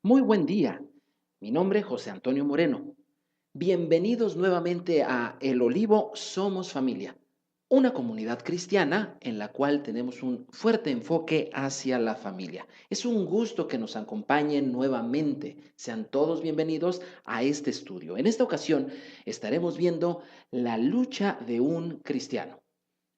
Muy buen día. Mi nombre es José Antonio Moreno. Bienvenidos nuevamente a El Olivo Somos Familia, una comunidad cristiana en la cual tenemos un fuerte enfoque hacia la familia. Es un gusto que nos acompañen nuevamente. Sean todos bienvenidos a este estudio. En esta ocasión estaremos viendo la lucha de un cristiano.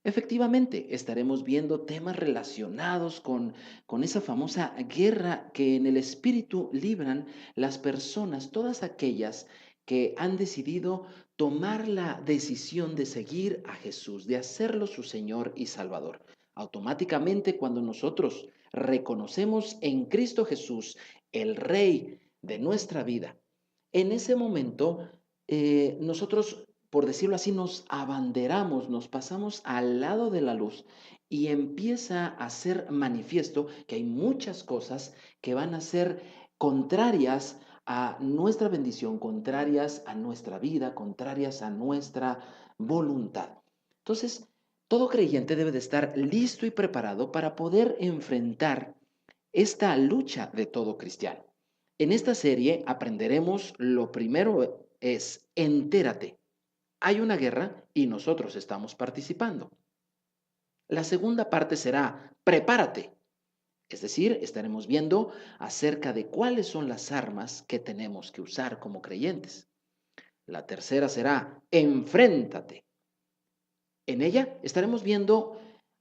Efectivamente, estaremos viendo temas relacionados con esa famosa guerra que en el espíritu libran las personas, todas aquellas que han decidido tomar la decisión de seguir a Jesús, de hacerlo su Señor y Salvador. Automáticamente, cuando nosotros reconocemos en Cristo Jesús el Rey de nuestra vida, en ese momento nosotros, por decirlo así, nos abanderamos, nos pasamos al lado de la luz y empieza a ser manifiesto que hay muchas cosas que van a ser contrarias a nuestra bendición, contrarias a nuestra vida, contrarias a nuestra voluntad. Entonces, todo creyente debe de estar listo y preparado para poder enfrentar esta lucha de todo cristiano. En esta serie aprenderemos lo primero es entérate. Hay una guerra y nosotros estamos participando. La segunda parte será prepárate. Es decir, estaremos viendo acerca de cuáles son las armas que tenemos que usar como creyentes. La tercera será enfréntate. En ella estaremos viendo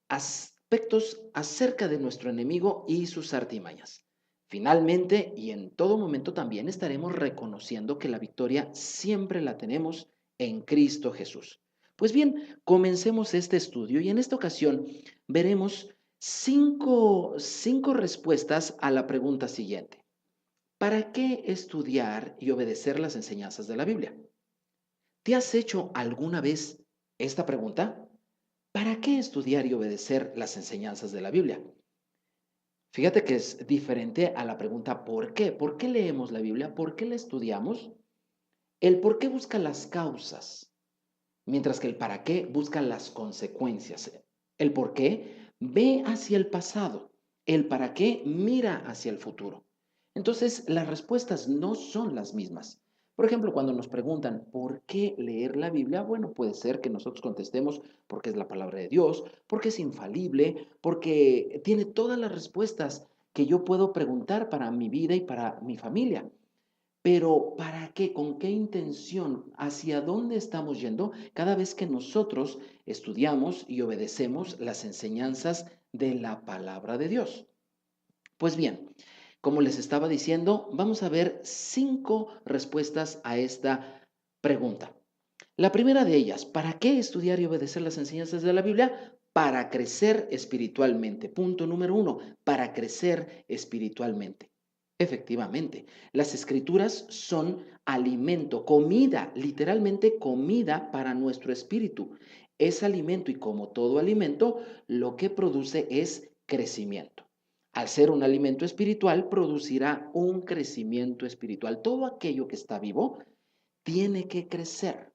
aspectos acerca de nuestro enemigo y sus artimañas. Finalmente, y en todo momento también estaremos reconociendo que la victoria siempre la tenemos en Cristo Jesús. Pues bien, comencemos este estudio y en esta ocasión veremos cinco respuestas a la pregunta siguiente. ¿Para qué estudiar y obedecer las enseñanzas de la Biblia? ¿Te has hecho alguna vez esta pregunta? ¿Para qué estudiar y obedecer las enseñanzas de la Biblia? Fíjate que es diferente a la pregunta ¿por qué? ¿Por qué leemos la Biblia? ¿Por qué la estudiamos? El por qué busca las causas, mientras que el para qué busca las consecuencias. El por qué ve hacia el pasado, el para qué mira hacia el futuro. Entonces, las respuestas no son las mismas. Por ejemplo, cuando nos preguntan ¿por qué leer la Biblia? Bueno, puede ser que nosotros contestemos porque es la palabra de Dios, porque es infalible, porque tiene todas las respuestas que yo puedo preguntar para mi vida y para mi familia. Pero ¿para qué? ¿Con qué intención? ¿Hacia dónde estamos yendo cada vez que nosotros estudiamos y obedecemos las enseñanzas de la palabra de Dios? Pues bien, como les estaba diciendo, vamos a ver cinco respuestas a esta pregunta. La primera de ellas, ¿para qué estudiar y obedecer las enseñanzas de la Biblia? Para crecer espiritualmente. Punto número uno, para crecer espiritualmente. Efectivamente, las escrituras son alimento, comida, literalmente comida para nuestro espíritu. Es alimento y como todo alimento, lo que produce es crecimiento. Al ser un alimento espiritual, producirá un crecimiento espiritual. Todo aquello que está vivo tiene que crecer.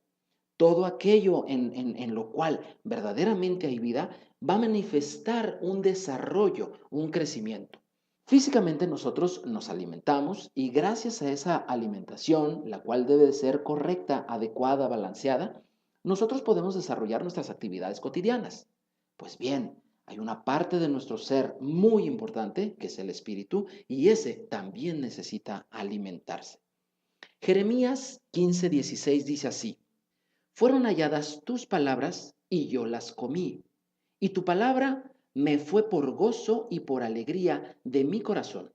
Todo aquello en lo cual verdaderamente hay vida va a manifestar un desarrollo, un crecimiento. Físicamente nosotros nos alimentamos y gracias a esa alimentación, la cual debe de ser correcta, adecuada, balanceada, nosotros podemos desarrollar nuestras actividades cotidianas. Pues bien, hay una parte de nuestro ser muy importante, que es el espíritu, y ese también necesita alimentarse. Jeremías 15:16 dice así: fueron halladas tus palabras y yo las comí, y tu palabra me fue por gozo y por alegría de mi corazón,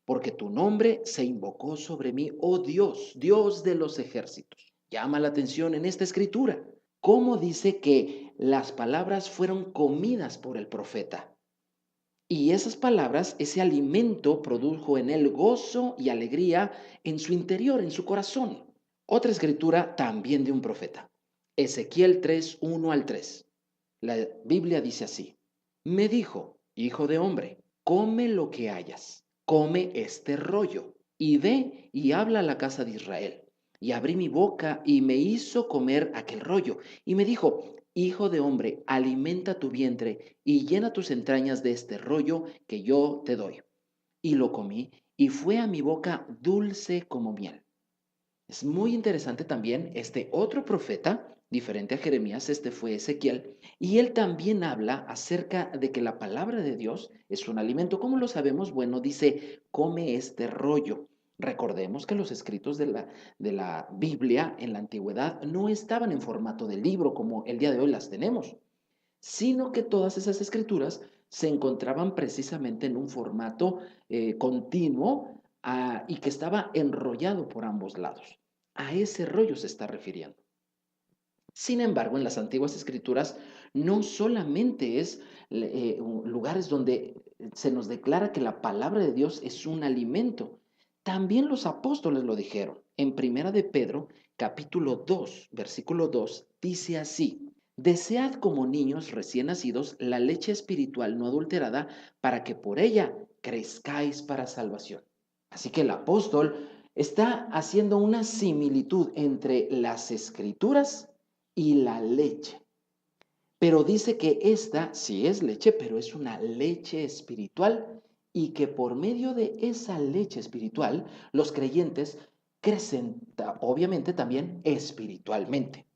porque tu nombre se invocó sobre mí, oh Dios, Dios de los ejércitos. Llama la atención en esta escritura cómo dice que las palabras fueron comidas por el profeta. Y esas palabras, ese alimento produjo en él gozo y alegría en su interior, en su corazón. Otra escritura también de un profeta. Ezequiel 3, 1 al 3. La Biblia dice así: me dijo, hijo de hombre, come lo que hayas, come este rollo, y ve y habla a la casa de Israel. Y abrí mi boca y me hizo comer aquel rollo. Y me dijo, hijo de hombre, alimenta tu vientre y llena tus entrañas de este rollo que yo te doy. Y lo comí y fue a mi boca dulce como miel. Es muy interesante también este otro profeta, diferente a Jeremías, este fue Ezequiel, y él también habla acerca de que la palabra de Dios es un alimento. ¿Cómo lo sabemos? Bueno, dice, come este rollo. Recordemos que los escritos de la Biblia en la antigüedad no estaban en formato de libro como el día de hoy las tenemos, sino que todas esas escrituras se encontraban precisamente en un formato continuo y que estaba enrollado por ambos lados. A ese rollo se está refiriendo. Sin embargo, en las antiguas escrituras no solamente es lugares donde se nos declara que la palabra de Dios es un alimento. También los apóstoles lo dijeron. En Primera de Pedro, capítulo 2, versículo 2, dice así: Desead como niños recién nacidos la leche espiritual no adulterada para que por ella crezcáis para salvación. Así que el apóstol está haciendo una similitud entre las escrituras y la leche. Pero dice que esta sí es leche, pero es una leche espiritual y que por medio de esa leche espiritual los creyentes crecen obviamente también espiritualmente.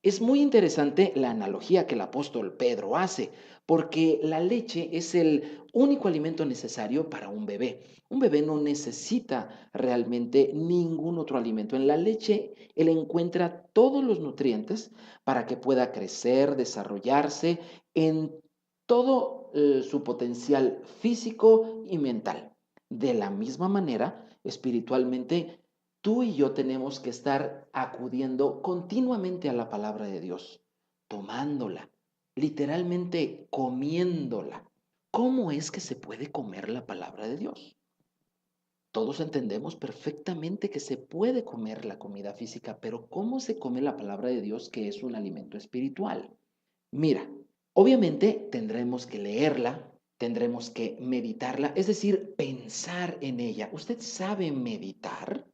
Es muy interesante la analogía que el apóstol Pedro hace, porque la leche es el único alimento necesario para un bebé. Un bebé no necesita realmente ningún otro alimento. En la leche él encuentra todos los nutrientes para que pueda crecer, desarrollarse en todo su potencial físico y mental. De la misma manera, espiritualmente, tú y yo tenemos que estar acudiendo continuamente a la palabra de Dios, tomándola, literalmente comiéndola. ¿Cómo es que se puede comer la palabra de Dios? Todos entendemos perfectamente que se puede comer la comida física, pero ¿cómo se come la palabra de Dios, que es un alimento espiritual? Mira, obviamente tendremos que leerla, tendremos que meditarla, es decir, pensar en ella. ¿Usted sabe meditar?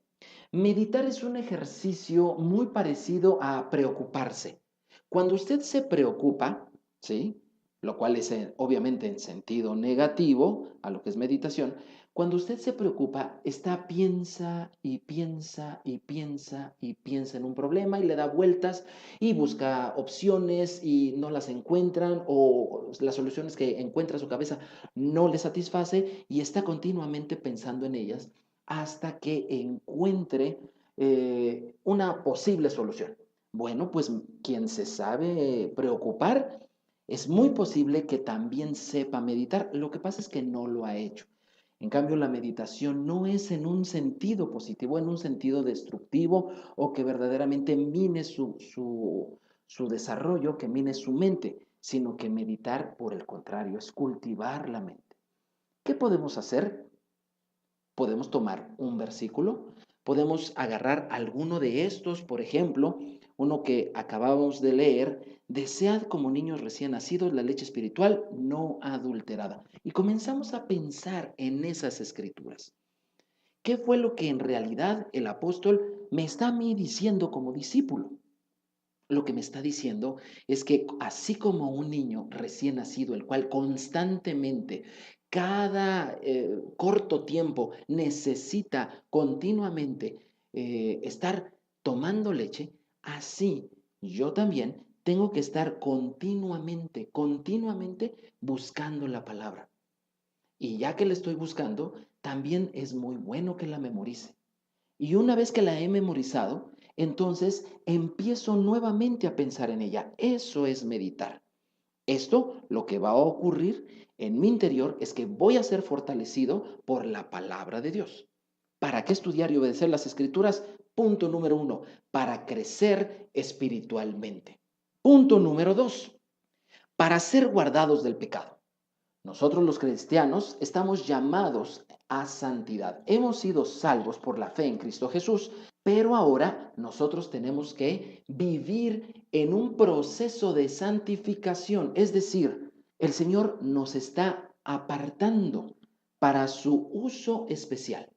Meditar es un ejercicio muy parecido a preocuparse. Cuando usted se preocupa, ¿sí? Lo cual es obviamente en sentido negativo a lo que es meditación. Cuando usted se preocupa, piensa y piensa y piensa y piensa en un problema y le da vueltas y busca opciones y no las encuentran, o las soluciones que encuentra su cabeza no le satisface y está continuamente pensando en ellas hasta que encuentre una posible solución. Bueno, pues quien se sabe preocupar, es muy posible que también sepa meditar. Lo que pasa es que no lo ha hecho. En cambio, la meditación no es en un sentido positivo, en un sentido destructivo o que verdaderamente mine su desarrollo, que mine su mente, sino que meditar, por el contrario, es cultivar la mente. ¿Qué podemos hacer? Podemos tomar un versículo, podemos agarrar alguno de estos, por ejemplo, uno que acabamos de leer: desead como niños recién nacidos la leche espiritual no adulterada. Y comenzamos a pensar en esas escrituras. ¿Qué fue lo que en realidad el apóstol me está a mí diciendo como discípulo? Lo que me está diciendo es que así como un niño recién nacido, el cual constantemente, cada corto tiempo, necesita continuamente estar tomando leche, así yo también tengo que estar continuamente buscando la palabra. Y ya que la estoy buscando, también es muy bueno que la memorice. Y una vez que la he memorizado, entonces empiezo nuevamente a pensar en ella. Eso es meditar. Esto, lo que va a ocurrir en mi interior, es que voy a ser fortalecido por la palabra de Dios. ¿Para qué estudiar y obedecer las escrituras? Punto número 1, para crecer espiritualmente. Punto número 2, para ser guardados del pecado. Nosotros los cristianos estamos llamados a santidad. Hemos sido salvos por la fe en Cristo Jesús, pero ahora nosotros tenemos que vivir en un proceso de santificación. Es decir, el Señor nos está apartando para su uso especial,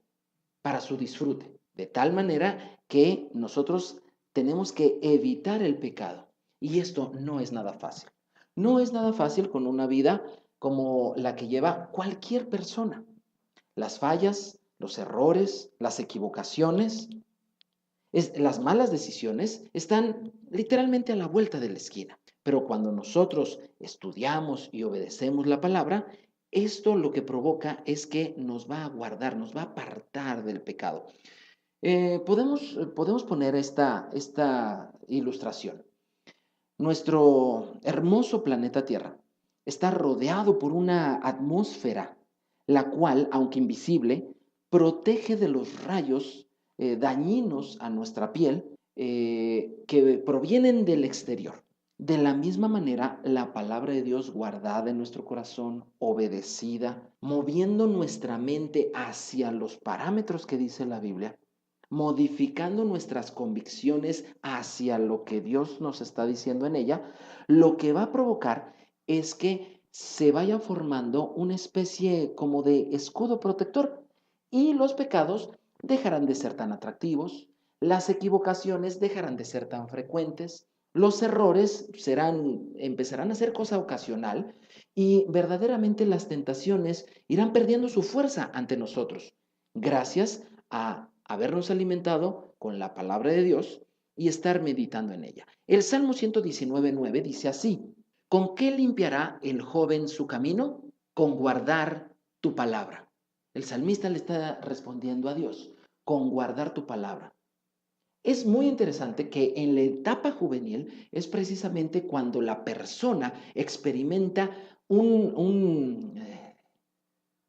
para su disfrute, de tal manera que nosotros tenemos que evitar el pecado. Y esto no es nada fácil. No es nada fácil con una vida como la que lleva cualquier persona. Las fallas, los errores, las equivocaciones, las malas decisiones están literalmente a la vuelta de la esquina. Pero cuando nosotros estudiamos y obedecemos la palabra, esto lo que provoca es que nos va a guardar, nos va a apartar del pecado. Podemos poner esta ilustración. Nuestro hermoso planeta Tierra está rodeado por una atmósfera, la cual, aunque invisible, protege de los rayos dañinos a nuestra piel que provienen del exterior. De la misma manera, la palabra de Dios guardada en nuestro corazón, obedecida, moviendo nuestra mente hacia los parámetros que dice la Biblia, modificando nuestras convicciones hacia lo que Dios nos está diciendo en ella, lo que va a provocar es que se vaya formando una especie como de escudo protector y los pecados dejarán de ser tan atractivos, las equivocaciones dejarán de ser tan frecuentes, los errores empezarán a ser cosa ocasional y verdaderamente las tentaciones irán perdiendo su fuerza ante nosotros, gracias a habernos alimentado con la palabra de Dios y estar meditando en ella. El Salmo 119:9 dice así: ¿con qué limpiará el joven su camino? Con guardar tu palabra. El salmista le está respondiendo a Dios, con guardar tu palabra. Es muy interesante que en la etapa juvenil es precisamente cuando la persona experimenta un, un, eh,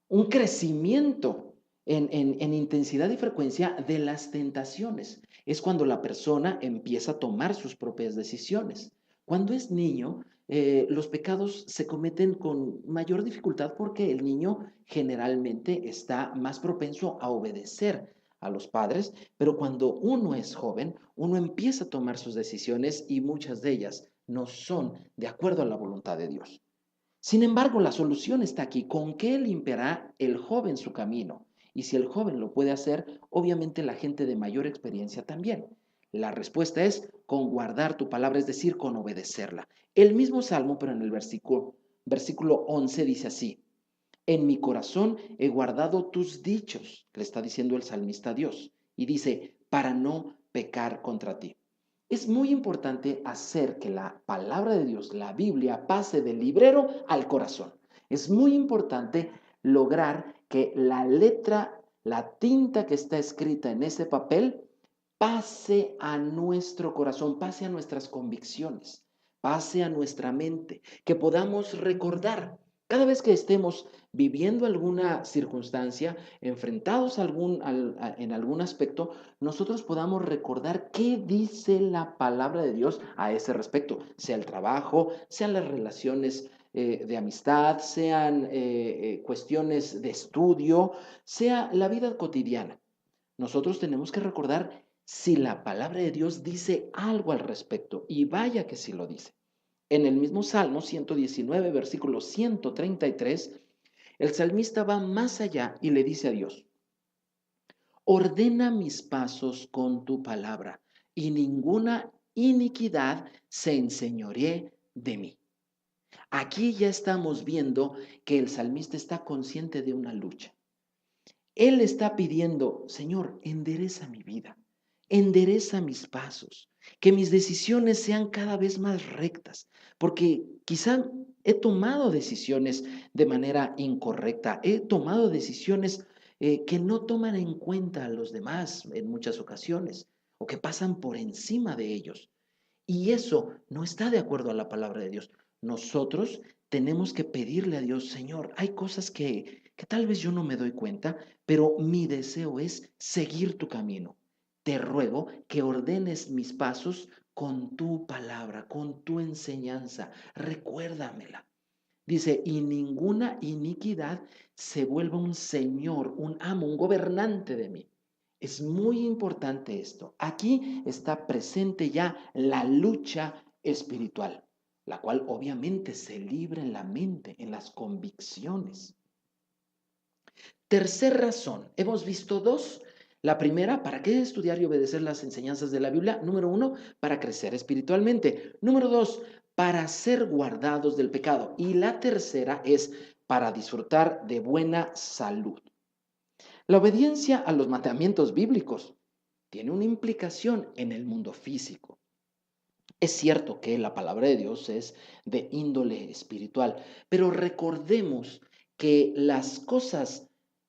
un crecimiento en intensidad y frecuencia de las tentaciones. Es cuando la persona empieza a tomar sus propias decisiones. Cuando es niño, los pecados se cometen con mayor dificultad porque el niño generalmente está más propenso a obedecer a los padres, pero cuando uno es joven, uno empieza a tomar sus decisiones y muchas de ellas no son de acuerdo a la voluntad de Dios. Sin embargo, la solución está aquí. ¿Con qué limpiará el joven su camino? Y si el joven lo puede hacer, obviamente la gente de mayor experiencia también. La respuesta es con guardar tu palabra, es decir, con obedecerla. El mismo salmo, pero en el versículo 11 dice así: en mi corazón he guardado tus dichos, le está diciendo el salmista a Dios. Y dice, para no pecar contra ti. Es muy importante hacer que la palabra de Dios, la Biblia, pase del librero al corazón. Es muy importante lograr que la letra, la tinta que está escrita en ese papel, pase a nuestro corazón, pase a nuestras convicciones, pase a nuestra mente, que podamos recordar cada vez que estemos viviendo alguna circunstancia, enfrentados en algún aspecto, nosotros podamos recordar qué dice la palabra de Dios a ese respecto, sea el trabajo, sean las relaciones de amistad, sean cuestiones de estudio, sea la vida cotidiana. Nosotros tenemos que recordar si la palabra de Dios dice algo al respecto, y vaya que sí lo dice. En el mismo Salmo 119, versículo 133, el salmista va más allá y le dice a Dios: ordena mis pasos con tu palabra, y ninguna iniquidad se enseñoree de mí. Aquí ya estamos viendo que el salmista está consciente de una lucha. Él está pidiendo, Señor, endereza mi vida, endereza mis pasos, que mis decisiones sean cada vez más rectas, porque quizá he tomado decisiones de manera incorrecta, he tomado decisiones que no toman en cuenta a los demás en muchas ocasiones o que pasan por encima de ellos. Y eso no está de acuerdo a la palabra de Dios. Nosotros tenemos que pedirle a Dios, Señor, hay cosas que tal vez yo no me doy cuenta, pero mi deseo es seguir tu camino. Te ruego que ordenes mis pasos con tu palabra, con tu enseñanza. Recuérdamela. Dice, y ninguna iniquidad se vuelva un señor, un amo, un gobernante de mí. Es muy importante esto. Aquí está presente ya la lucha espiritual, la cual obviamente se libra en la mente, en las convicciones. Tercer razón, hemos visto dos. La primera, ¿para qué estudiar y obedecer las enseñanzas de la Biblia? Número uno, para crecer espiritualmente. Número dos, para ser guardados del pecado. Y la tercera es para disfrutar de buena salud. La obediencia a los mandamientos bíblicos tiene una implicación en el mundo físico. Es cierto que la palabra de Dios es de índole espiritual, pero recordemos que las cosas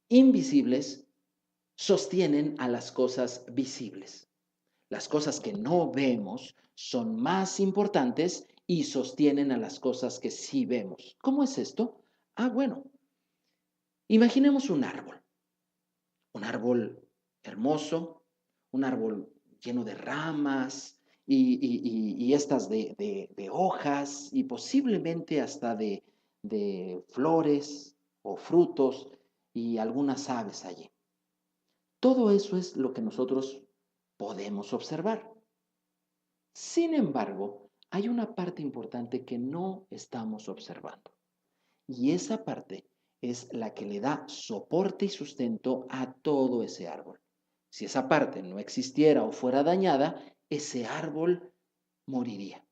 invisibles sostienen a las cosas visibles. Las cosas que no vemos son más importantes y sostienen a las cosas que sí vemos. ¿Cómo es esto? Bueno, imaginemos un árbol hermoso, un árbol lleno de ramas y estas de hojas y posiblemente hasta de flores o frutos y algunas aves allí. Todo eso es lo que nosotros podemos observar. Sin embargo, hay una parte importante que no estamos observando. Y esa parte es la que le da soporte y sustento a todo ese árbol. Si esa parte no existiera o fuera dañada, ese árbol moriría.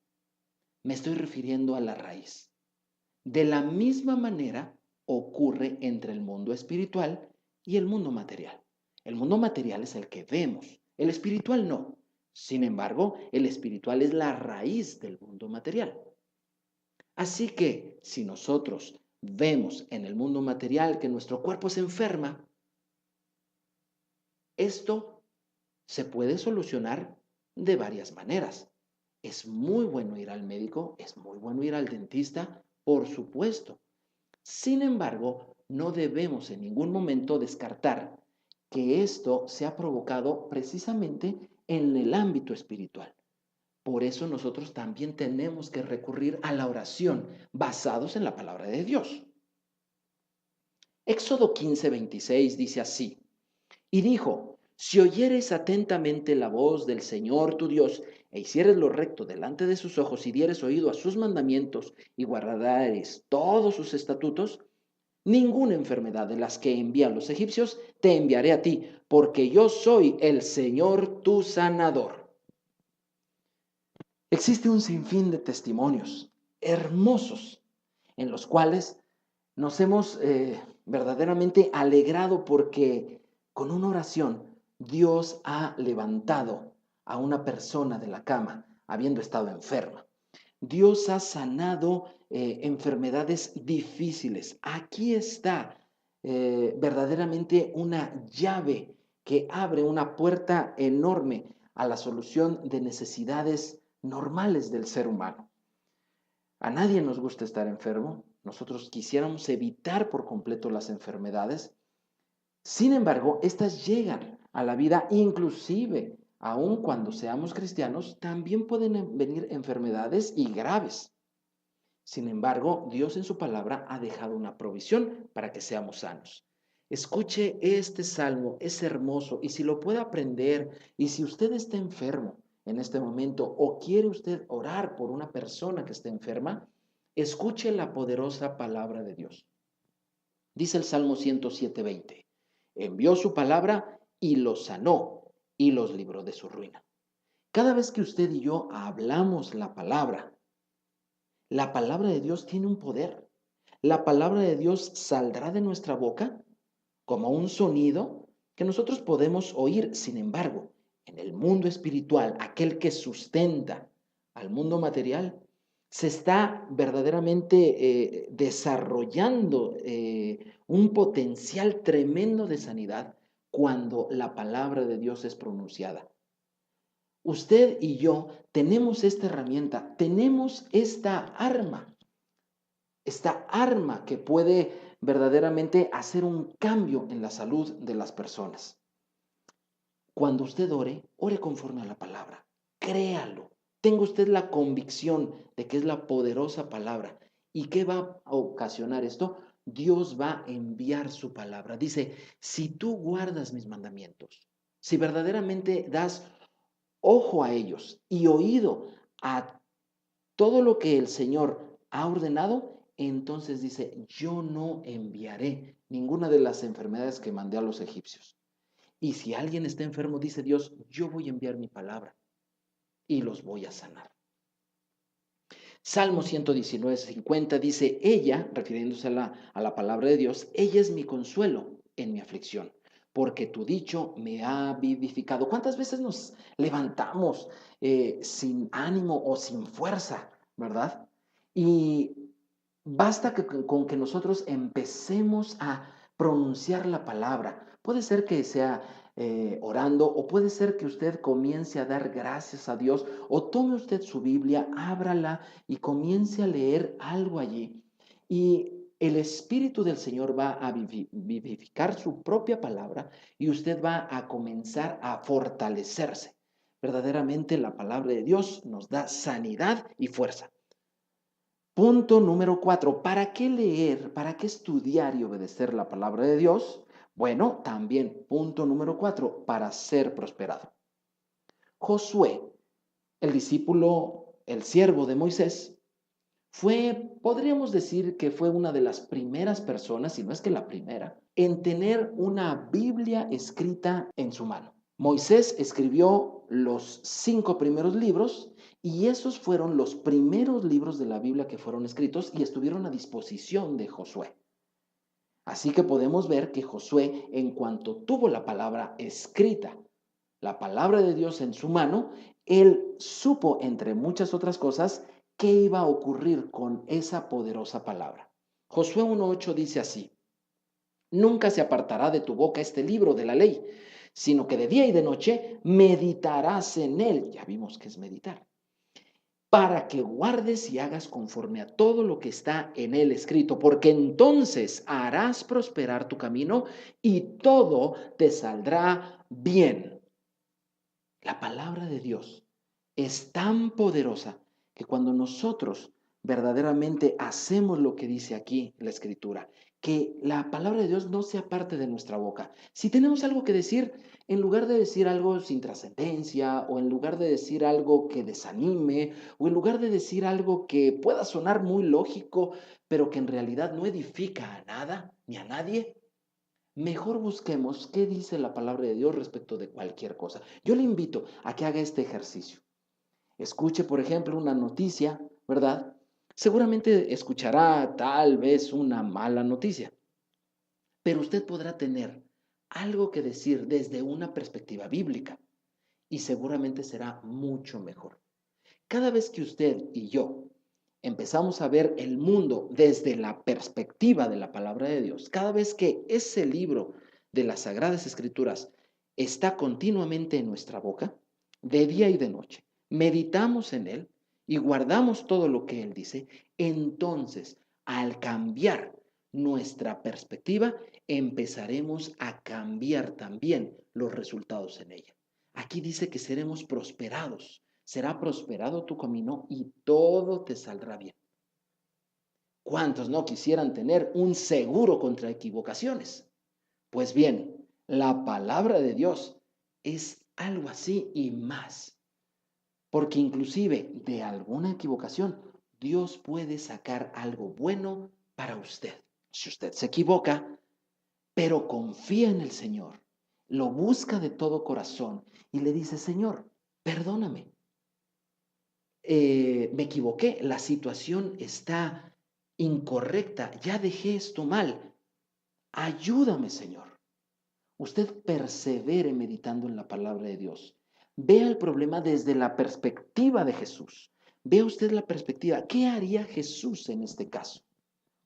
Me estoy refiriendo a la raíz. De la misma manera ocurre entre el mundo espiritual y el mundo material. El mundo material es el que vemos, el espiritual no. Sin embargo, el espiritual es la raíz del mundo material. Así que si nosotros vemos en el mundo material que nuestro cuerpo se enferma, esto se puede solucionar de varias maneras. Es muy bueno ir al médico, es muy bueno ir al dentista, por supuesto. Sin embargo, no debemos en ningún momento descartar que esto se ha provocado precisamente en el ámbito espiritual. Por eso nosotros también tenemos que recurrir a la oración basados en la palabra de Dios. Éxodo 15:26 dice así, y dijo, si oyeres atentamente la voz del Señor tu Dios, e hicieres lo recto delante de sus ojos, y dieres oído a sus mandamientos, y guardares todos sus estatutos, ninguna enfermedad de las que envían los egipcios te enviaré a ti, porque yo soy el Señor tu sanador. Existe un sinfín de testimonios hermosos en los cuales nos hemos verdaderamente alegrado porque con una oración Dios ha levantado a una persona de la cama habiendo estado enferma. Dios ha sanado enfermedades difíciles. Aquí está verdaderamente una llave que abre una puerta enorme a la solución de necesidades normales del ser humano. A nadie nos gusta estar enfermo. Nosotros quisiéramos evitar por completo las enfermedades. Sin embargo, estas llegan a la vida inclusive, aun cuando seamos cristianos, también pueden venir enfermedades y graves. Sin embargo, Dios en su palabra ha dejado una provisión para que seamos sanos. Escuche este salmo, es hermoso y si lo puede aprender y si usted está enfermo en este momento o quiere usted orar por una persona que esté enferma, escuche la poderosa palabra de Dios. Dice el Salmo 107:20, envió su palabra y los sanó y los libró de su ruina. Cada vez que usted y yo hablamos la palabra de Dios tiene un poder. La palabra de Dios saldrá de nuestra boca como un sonido que nosotros podemos oír. Sin embargo, en el mundo espiritual, aquel que sustenta al mundo material, se está verdaderamente desarrollando un potencial tremendo de sanidad cuando la palabra de Dios es pronunciada. Usted y yo tenemos esta herramienta, tenemos esta arma que puede verdaderamente hacer un cambio en la salud de las personas. Cuando usted ore, ore conforme a la palabra. Créalo. Tenga usted la convicción de que es la poderosa palabra. ¿Y qué va a ocasionar esto? Dios va a enviar su palabra. Dice, si tú guardas mis mandamientos, si verdaderamente das ojo a ellos y oído a todo lo que el Señor ha ordenado, entonces dice, yo no enviaré ninguna de las enfermedades que mandé a los egipcios. Y si alguien está enfermo, dice Dios, yo voy a enviar mi palabra y los voy a sanar. Salmo 119:50 dice, ella, refiriéndose a la palabra de Dios, ella es mi consuelo en mi aflicción. porque tu dicho me ha vivificado. ¿Cuántas veces nos levantamos sin ánimo o sin fuerza, verdad? Y basta con que nosotros empecemos a pronunciar la palabra. Puede ser que sea orando o puede ser que usted comience a dar gracias a Dios o tome usted su Biblia, ábrala y comience a leer algo allí. Y el Espíritu del Señor va a vivificar su propia palabra y usted va a comenzar a fortalecerse. Verdaderamente la palabra de Dios nos da sanidad y fuerza. Punto número 4. ¿Para qué leer? ¿Para qué estudiar y obedecer la palabra de Dios? Bueno, también punto número 4, para ser prosperado. Josué, el discípulo, el siervo de Moisés, podríamos decir que fue una de las primeras personas, si no es que la primera, en tener una Biblia escrita en su mano. Moisés escribió los 5 primeros libros y esos fueron los primeros libros de la Biblia que fueron escritos y estuvieron a disposición de Josué. Así que podemos ver que Josué, en cuanto tuvo la palabra escrita, la palabra de Dios en su mano, él supo, entre muchas otras cosas, qué iba a ocurrir con esa poderosa palabra. Josué 1:8 dice así: nunca se apartará de tu boca este libro de la ley, sino que de día y de noche meditarás en él. Ya vimos que es meditar. Para que guardes y hagas conforme a todo lo que está en él escrito, porque entonces harás prosperar tu camino y todo te saldrá bien. La palabra de Dios es tan poderosa que cuando nosotros verdaderamente hacemos lo que dice aquí la Escritura, que la palabra de Dios no sea parte de nuestra boca. Si tenemos algo que decir, en lugar de decir algo sin trascendencia, o en lugar de decir algo que desanime, o en lugar de decir algo que pueda sonar muy lógico, pero que en realidad no edifica a nada ni a nadie, mejor busquemos qué dice la palabra de Dios respecto de cualquier cosa. Yo le invito a que haga este ejercicio. Escuche, por ejemplo, una noticia, ¿verdad? Seguramente escuchará tal vez una mala noticia, pero usted podrá tener algo que decir desde una perspectiva bíblica y seguramente será mucho mejor. Cada vez que usted y yo empezamos a ver el mundo desde la perspectiva de la palabra de Dios, cada vez que ese libro de las Sagradas Escrituras está continuamente en nuestra boca, de día y de noche, meditamos en él y guardamos todo lo que él dice, entonces al cambiar nuestra perspectiva, empezaremos a cambiar también los resultados en ella. Aquí dice que seremos prosperados. Será prosperado tu camino y todo te saldrá bien. ¿Cuántos no quisieran tener un seguro contra equivocaciones? Pues bien, la palabra de Dios es algo así y más. Porque inclusive de alguna equivocación, Dios puede sacar algo bueno para usted. Si usted se equivoca, pero confía en el Señor, lo busca de todo corazón y le dice: Señor, perdóname. Me equivoqué, la situación está incorrecta, ya dejé esto mal. Ayúdame, Señor. Usted persevere meditando en la palabra de Dios. Vea el problema desde la perspectiva de Jesús. Vea usted la perspectiva. ¿Qué haría Jesús en este caso?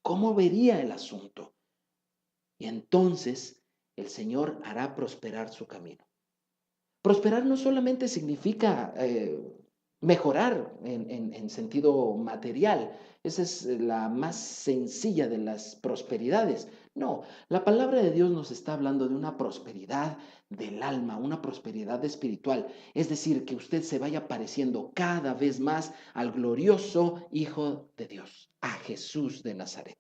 ¿Cómo vería el asunto? Y entonces el Señor hará prosperar su camino. Prosperar no solamente significa mejorar en sentido material. Esa es la más sencilla de las prosperidades. No, la palabra de Dios nos está hablando de una prosperidad del alma, una prosperidad espiritual. Es decir, que usted se vaya pareciendo cada vez más al glorioso Hijo de Dios, a Jesús de Nazaret.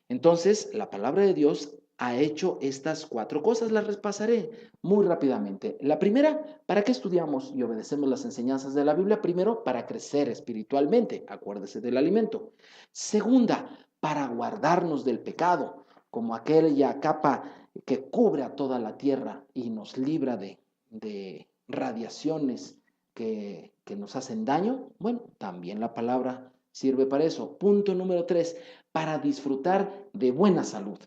Entonces, la palabra de Dios ha hecho estas 4 cosas, las repasaré muy rápidamente. La primera, ¿para qué estudiamos y obedecemos las enseñanzas de la Biblia? Primero, para crecer espiritualmente, acuérdese del alimento. Segunda, para guardarnos del pecado, como aquella capa que cubre a toda la tierra y nos libra de radiaciones que nos hacen daño. Bueno, también la palabra sirve para eso. Punto número 3, para disfrutar de buena salud.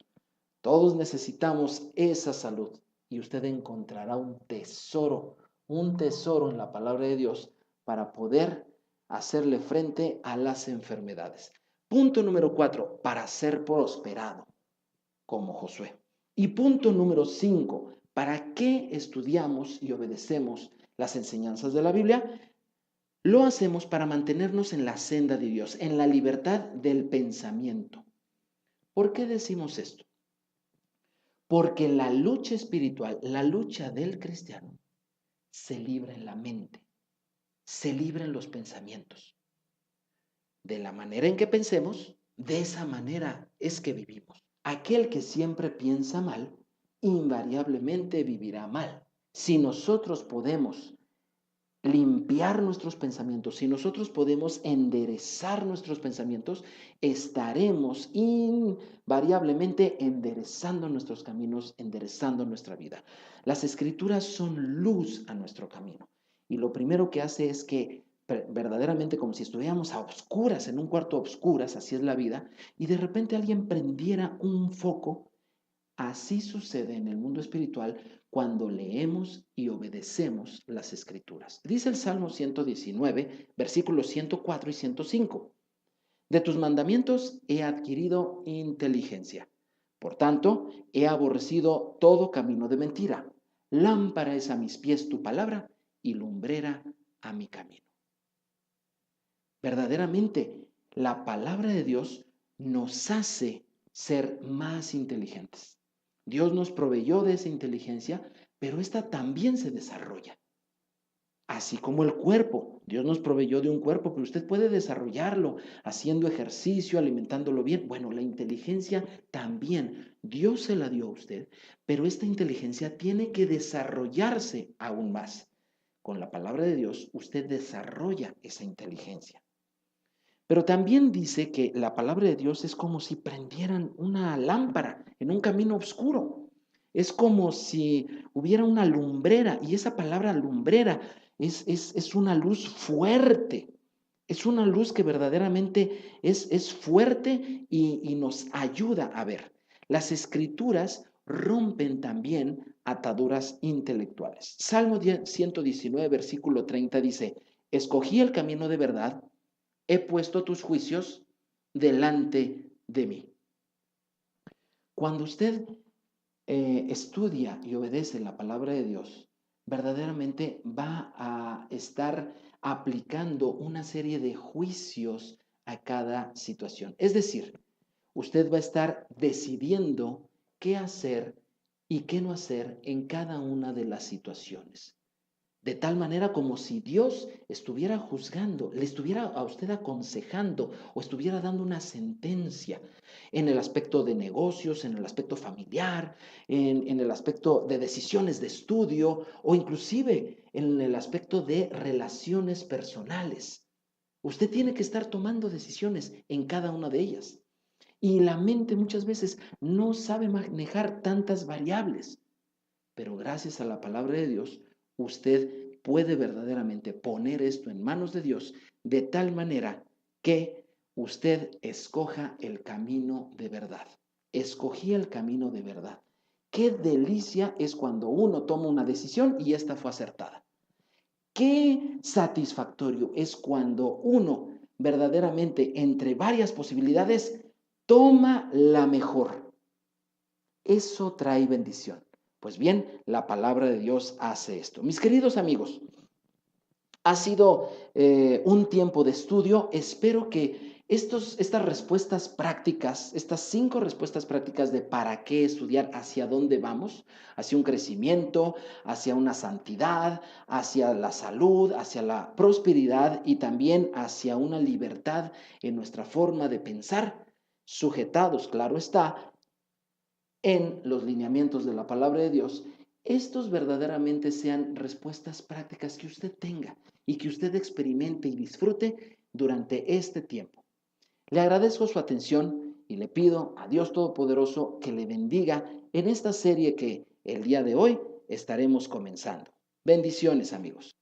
Todos necesitamos esa salud y usted encontrará un tesoro en la palabra de Dios para poder hacerle frente a las enfermedades. Punto número 4, para ser prosperado como Josué. Y punto número 5, ¿para qué estudiamos y obedecemos las enseñanzas de la Biblia? Lo hacemos para mantenernos en la senda de Dios, en la libertad del pensamiento. ¿Por qué decimos esto? Porque la lucha espiritual, la lucha del cristiano, se libra en la mente, se libra en los pensamientos. De la manera en que pensemos, de esa manera es que vivimos. Aquel que siempre piensa mal, invariablemente vivirá mal. Si nosotros podemos limpiar nuestros pensamientos, si nosotros podemos enderezar nuestros pensamientos, estaremos invariablemente enderezando nuestros caminos, enderezando nuestra vida. Las escrituras son luz a nuestro camino. Y lo primero que hace es que verdaderamente como si estuviéramos a oscuras, en un cuarto a oscuras, así es la vida, y de repente alguien prendiera un foco. Así sucede en el mundo espiritual cuando leemos y obedecemos las escrituras. Dice el Salmo 119, versículos 104 y 105. De tus mandamientos he adquirido inteligencia. Por tanto, he aborrecido todo camino de mentira. Lámpara es a mis pies tu palabra y lumbrera a mi camino. Verdaderamente, la palabra de Dios nos hace ser más inteligentes. Dios nos proveyó de esa inteligencia, pero esta también se desarrolla. Así como el cuerpo. Dios nos proveyó de un cuerpo, pero usted puede desarrollarlo haciendo ejercicio, alimentándolo bien. Bueno, la inteligencia también. Dios se la dio a usted, pero esta inteligencia tiene que desarrollarse aún más. Con la palabra de Dios, usted desarrolla esa inteligencia. Pero también dice que la palabra de Dios es como si prendieran una lámpara en un camino oscuro. Es como si hubiera una lumbrera, y esa palabra lumbrera es una luz fuerte. Es una luz que verdaderamente es fuerte y nos ayuda a ver. Las escrituras rompen también ataduras intelectuales. Salmo 119, versículo 30 dice, escogí el camino de verdad, he puesto tus juicios delante de mí. Cuando usted estudia y obedece la palabra de Dios, verdaderamente va a estar aplicando una serie de juicios a cada situación. Es decir, usted va a estar decidiendo qué hacer y qué no hacer en cada una de las situaciones. De tal manera como si Dios estuviera juzgando, le estuviera a usted aconsejando o estuviera dando una sentencia en el aspecto de negocios, en el aspecto familiar, en el aspecto de decisiones de estudio o inclusive en el aspecto de relaciones personales. Usted tiene que estar tomando decisiones en cada una de ellas. Y la mente muchas veces no sabe manejar tantas variables. Pero gracias a la palabra de Dios, usted puede verdaderamente poner esto en manos de Dios de tal manera que usted escoja el camino de verdad. Escogí el camino de verdad. Qué delicia es cuando uno toma una decisión y esta fue acertada. Qué satisfactorio es cuando uno verdaderamente entre varias posibilidades toma la mejor. Eso trae bendición. Pues bien, la palabra de Dios hace esto. Mis queridos amigos, ha sido un tiempo de estudio. Espero que estas respuestas prácticas, estas 5 respuestas prácticas de para qué estudiar, hacia dónde vamos, hacia un crecimiento, hacia una santidad, hacia la salud, hacia la prosperidad y también hacia una libertad en nuestra forma de pensar, sujetados, claro está, en los lineamientos de la palabra de Dios, estos verdaderamente sean respuestas prácticas que usted tenga y que usted experimente y disfrute durante este tiempo. Le agradezco su atención y le pido a Dios Todopoderoso que le bendiga en esta serie que el día de hoy estaremos comenzando. Bendiciones, amigos.